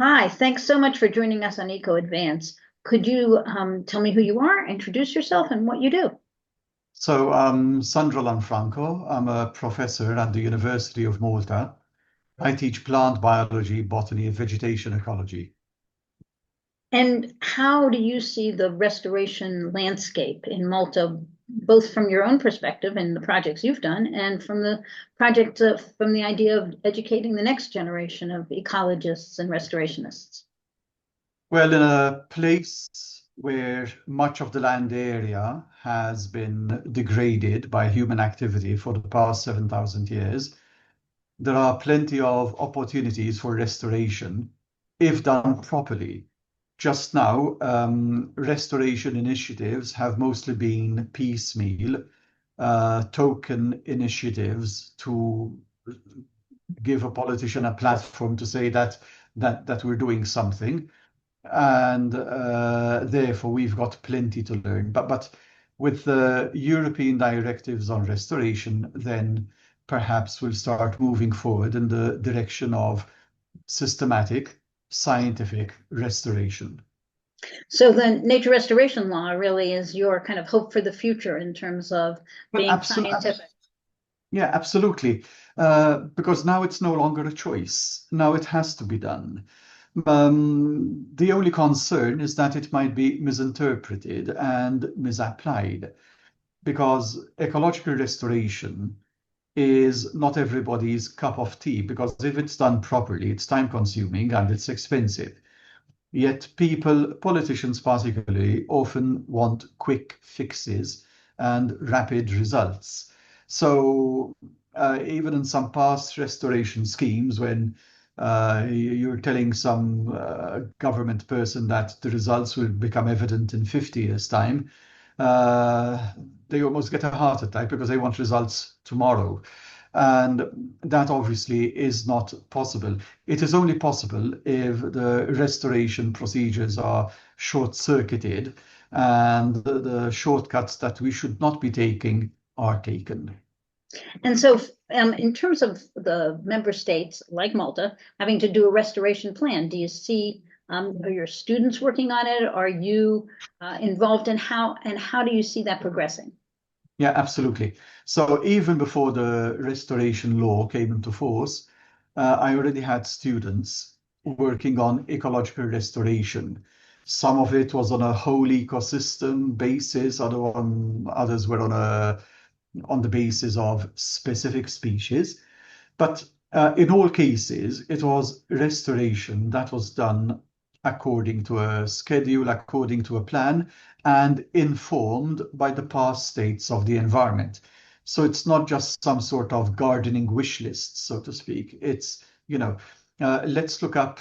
Hi, thanks so much for joining us on Eco Advance. Could you tell me who you are, introduce yourself, and what you do? So I'm Sandro Lanfranco. I'm a professor at the University of Malta. I teach plant biology, botany, and vegetation ecology. And how do you see the restoration landscape in Malta, both from your own perspective and the projects you've done, and from the project from the idea of educating the next generation of ecologists and restorationists? Well, in a place where much of the land area has been degraded by human activity for the past 7,000 years, there are plenty of opportunities for restoration if done properly. Just now, restoration initiatives have mostly been piecemeal, token initiatives to give a politician a platform to say that we're doing something, and therefore we've got plenty to learn. But with the European directives on restoration, then perhaps we'll start moving forward in the direction of systematic scientific restoration. So the nature restoration law really is your kind of hope for the future in terms of Well, being scientific. yeah, absolutely. Because now it's no longer a choice. Now it has to be done. The only concern is that it might be misinterpreted and misapplied, because ecological restoration is not everybody's cup of tea, because if it's done properly, it's time consuming and it's expensive. Yet people, politicians particularly, often want quick fixes and rapid results. So even in some past restoration schemes, when you're telling some government person that the results will become evident in 50 years' time, uh, they almost get a heart attack because they want results tomorrow. And that obviously is not possible. It is only possible if the restoration procedures are short-circuited and the shortcuts that we should not be taking are taken. And so, in terms of the member states like Malta having to do a restoration plan, do you see are your students working on it? Are you involved in how do you see that progressing? Yeah, absolutely. So even before the restoration law came into force, I already had students working on ecological restoration. Some of it was on a whole ecosystem basis, others were on the basis of specific species. But in all cases, it was restoration that was done according to a schedule, according to a plan, and informed by the past states of the environment. So it's not just some sort of gardening wish list, so to speak. It's, let's look up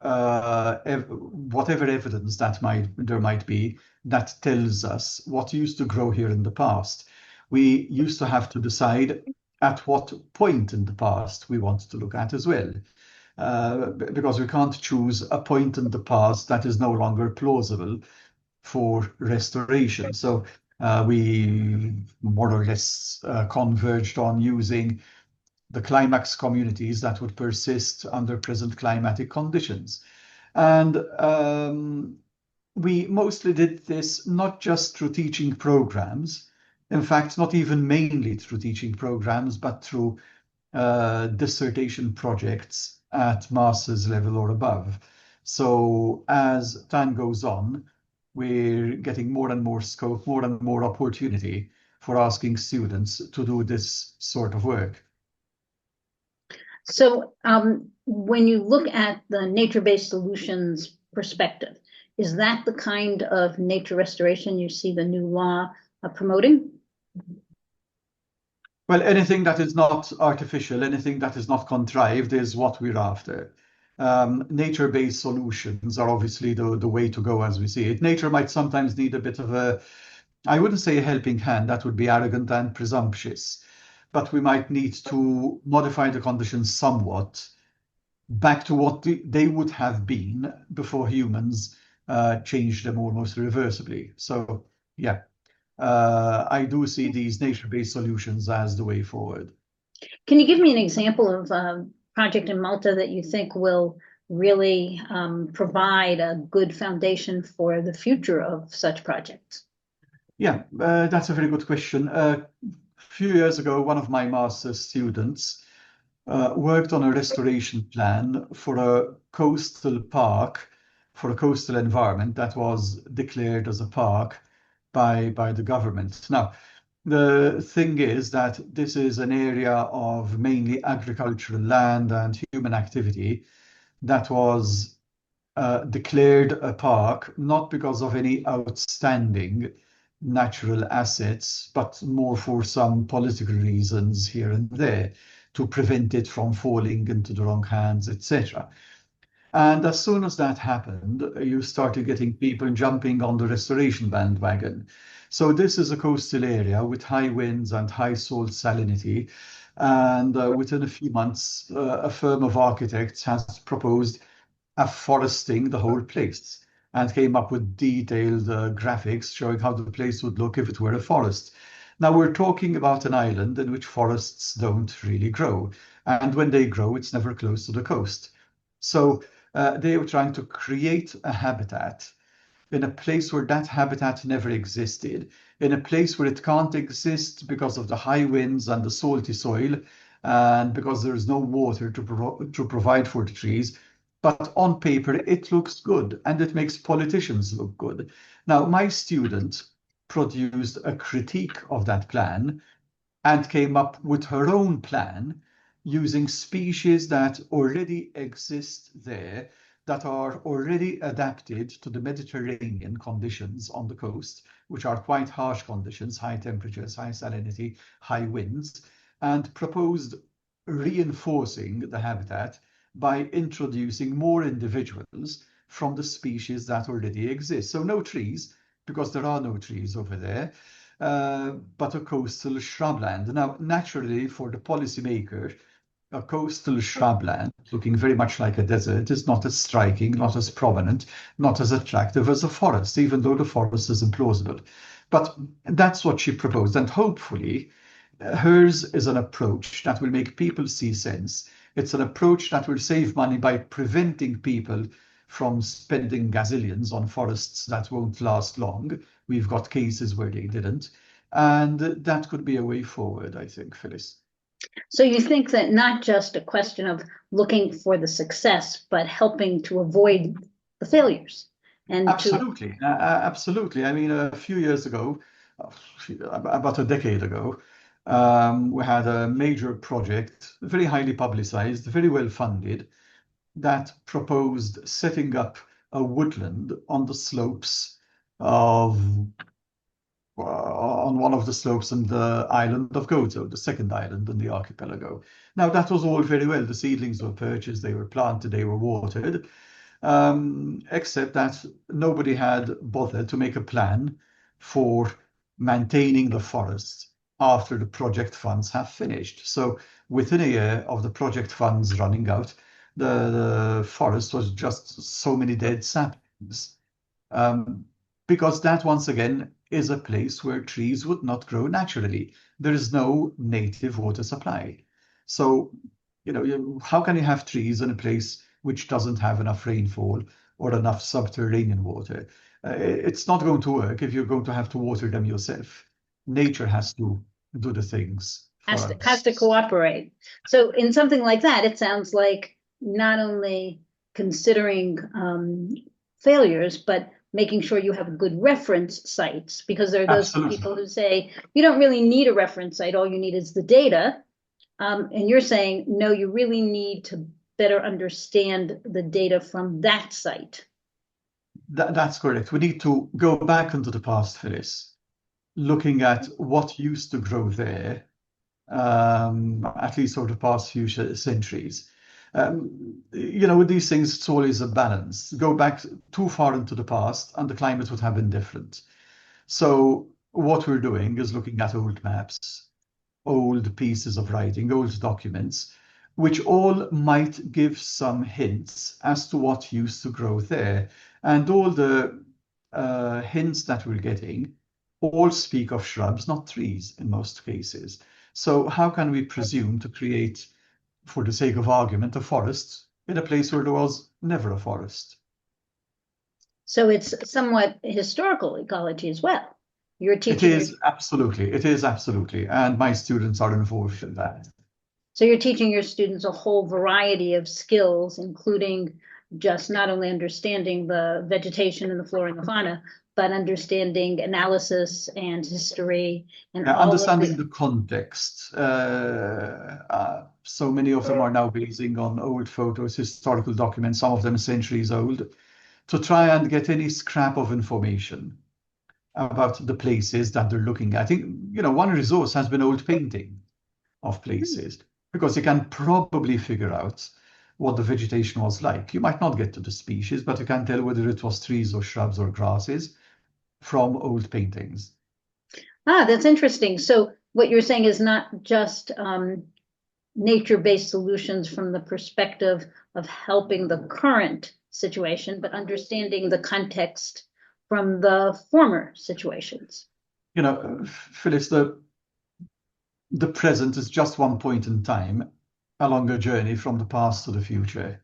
whatever evidence there might be that tells us what used to grow here in the past. We used to have to decide at what point in the past we want to look at as well. Because we can't choose a point in the past that is no longer plausible for restoration. So we more or less converged on using the climax communities that would persist under present climatic conditions. And we mostly did this not just through teaching programs, in fact, not even mainly through teaching programs, but through dissertation projects at master's level or above. So as time goes on, we're getting more and more scope, more and more opportunity for asking students to do this sort of work. So, when you look at the nature-based solutions perspective, is that the kind of nature restoration you see the new law promoting? Well, anything that is not artificial, anything that is not contrived is what we're after. Nature-based solutions are obviously the way to go as we see it. Nature might sometimes need a bit of I wouldn't say a helping hand, that would be arrogant and presumptuous, but we might need to modify the conditions somewhat back to what they would have been before humans changed them almost irreversibly. So, yeah, I do see these nature-based solutions as the way forward. Can you give me an example of a project in Malta that you think will really provide a good foundation for the future of such projects? Yeah, that's a very good question. A few years ago, one of my master's students worked on a restoration plan for a coastal park, for a coastal environment that was declared as a park by the government. Now, the thing is that this is an area of mainly agricultural land and human activity that was declared a park not because of any outstanding natural assets, but more for some political reasons here and there to prevent it from falling into the wrong hands, etc. And as soon as that happened, you started getting people jumping on the restoration bandwagon. So this is a coastal area with high winds and high salt salinity. And within a few months, a firm of architects has proposed afforesting the whole place and came up with detailed graphics showing how the place would look if it were a forest. Now we're talking about an island in which forests don't really grow. And when they grow, it's never close to the coast. So they were trying to create a habitat in a place where that habitat never existed, in a place where it can't exist because of the high winds and the salty soil, and because there is no water to provide for the trees. But on paper, it looks good and it makes politicians look good. Now, my student produced a critique of that plan and came up with her own plan using species that already exist there, that are already adapted to the Mediterranean conditions on the coast, which are quite harsh conditions, high temperatures, high salinity, high winds, and proposed reinforcing the habitat by introducing more individuals from the species that already exist. So no trees, because there are no trees over there, but a coastal shrubland. Now, naturally, for the policymaker, a coastal shrubland looking very much like a desert is not as striking, not as prominent, not as attractive as a forest, even though the forest is implausible. But that's what she proposed. And hopefully, hers is an approach that will make people see sense. It's an approach that will save money by preventing people from spending gazillions on forests that won't last long. We've got cases where they didn't. And that could be a way forward, I think, Phyllis. So you think that not just a question of looking for the success, but helping to avoid the failures and to Absolutely, absolutely. I mean, a few years ago, uh, about a decade ago, we had a major project, very highly publicized, very well funded, that proposed setting up a woodland on the slopes of on one of the slopes on the island of Gozo, the second island in the archipelago. Now, that was all very well. The seedlings were purchased, they were planted, they were watered, except that nobody had bothered to make a plan for maintaining the forest after the project funds have finished. So within a year of the project funds running out, the forest was just so many dead saplings. Um, because that, once again, is a place where trees would not grow naturally. There is no native water supply. So, how can you have trees in a place which doesn't have enough rainfall or enough subterranean water? It's not going to work if you're going to have to water them yourself. Nature has to do the things for has to us. cooperate. So in something like that, it sounds like not only considering failures, but making sure you have good reference sites, because there are those Absolutely. people who say you don't really need a reference site, all you need is the data. And you're saying, no, you really need to better understand the data from that site. That's correct. We need to go back into the past, Phyllis, looking at what used to grow there, at least over the past few centuries. With these things, it's always a balance. Go back too far into the past, and the climate would have been different. So, what we're doing is looking at old maps, old pieces of writing, old documents, which all might give some hints as to what used to grow there. And all the hints that we're getting all speak of shrubs, not trees in most cases. So how can we presume to create, for the sake of argument, a forest in a place where there was never a forest. So it's somewhat historical ecology as well. You're It teaching your is absolutely, it is absolutely. And my students are involved in that. So you're teaching your students a whole variety of skills, including just not only understanding the vegetation and the flora and the fauna, but understanding analysis and history and Yeah, all of understanding the. the context. So many of them are now basing on old photos, historical documents, some of them centuries old, to try and get any scrap of information about the places that they're looking at. I think, one resource has been old painting of places because you can probably figure out what the vegetation was like. You might not get to the species, but you can tell whether it was trees or shrubs or grasses from old paintings. That's interesting. So what you're saying is not just nature-based solutions from the perspective of helping the current situation, but understanding the context from the former situations. Phyllis, the present is just one point in time along a journey from the past to the future.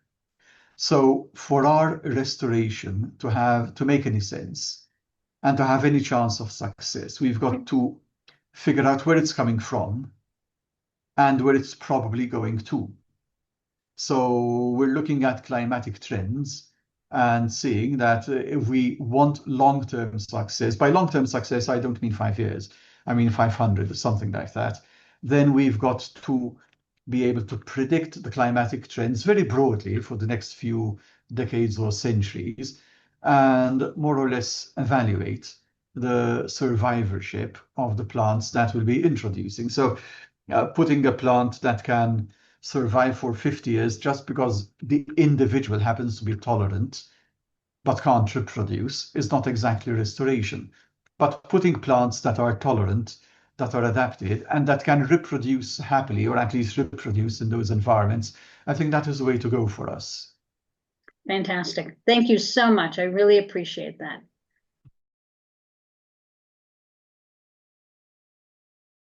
So for our restoration to make any sense and to have any chance of success, we've got to figure out where it's coming from and where it's probably going to. So we're looking at climatic trends and seeing that if we want long-term success, by long-term success, I don't mean 5 years, I mean 500 or something like that, then we've got to be able to predict the climatic trends very broadly for the next few decades or centuries, and more or less evaluate the survivorship of the plants that will be introducing. So putting a plant that can survive for 50 years just because the individual happens to be tolerant but can't reproduce is not exactly restoration. But putting plants that are tolerant, that are adapted, and that can reproduce happily, or at least reproduce in those environments, I think that is the way to go for us. Fantastic. Thank you so much. I really appreciate that.